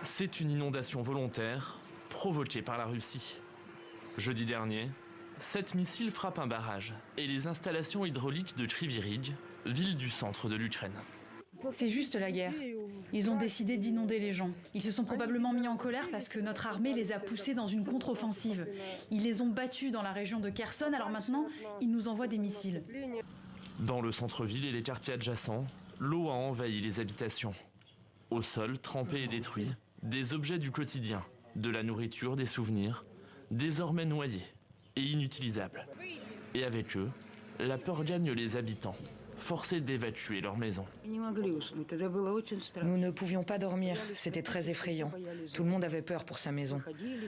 C'est une inondation volontaire provoquée par la Russie. Jeudi dernier, 7 missiles frappent un barrage et les installations hydrauliques de Kryvyi Rih, ville du centre de l'Ukraine. C'est juste la guerre. Ils ont décidé d'inonder les gens. Ils se sont probablement mis en colère parce que notre armée les a poussés dans une contre-offensive. Ils les ont battus dans la région de Kherson, alors maintenant, ils nous envoient des missiles. Dans le centre-ville et les quartiers adjacents, l'eau a envahi les habitations. Au sol, trempés et détruits, des objets du quotidien, de la nourriture, des souvenirs, désormais noyés et inutilisables. Et avec eux, la peur gagne les habitants, forcés d'évacuer leur maison. Nous ne pouvions pas dormir, c'était très effrayant. Tout le monde avait peur pour sa maison.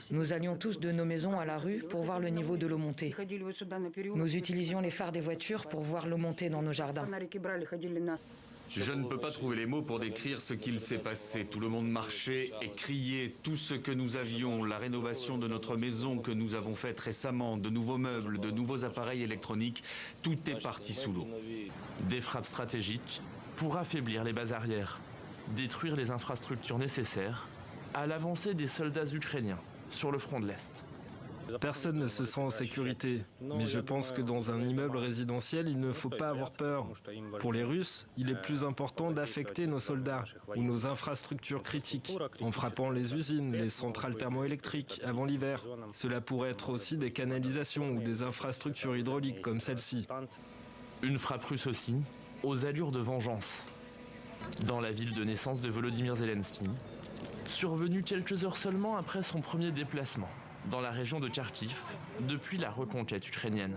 Nous allions tous de nos maisons à la rue pour voir le niveau de l'eau monter. Nous utilisions les phares des voitures pour voir l'eau monter dans nos jardins. Je ne peux pas trouver les mots pour décrire ce qu'il s'est passé. Tout le monde marchait et criait. Tout ce que nous avions, la rénovation de notre maison que nous avons faite récemment, de nouveaux meubles, de nouveaux appareils électroniques, tout est parti sous l'eau. Des frappes stratégiques pour affaiblir les bases arrières, détruire les infrastructures nécessaires à l'avancée des soldats ukrainiens sur le front de l'Est. Personne ne se sent en sécurité, mais je pense que dans un immeuble résidentiel, il ne faut pas avoir peur. Pour les Russes, il est plus important d'affecter nos soldats ou nos infrastructures critiques, en frappant les usines, les centrales thermoélectriques avant l'hiver. Cela pourrait être aussi des canalisations ou des infrastructures hydrauliques comme celle-ci. Une frappe russe aussi, aux allures de vengeance. Dans la ville de naissance de Volodymyr Zelensky, survenue quelques heures seulement après son premier déplacement dans la région de Kharkiv depuis la reconquête ukrainienne.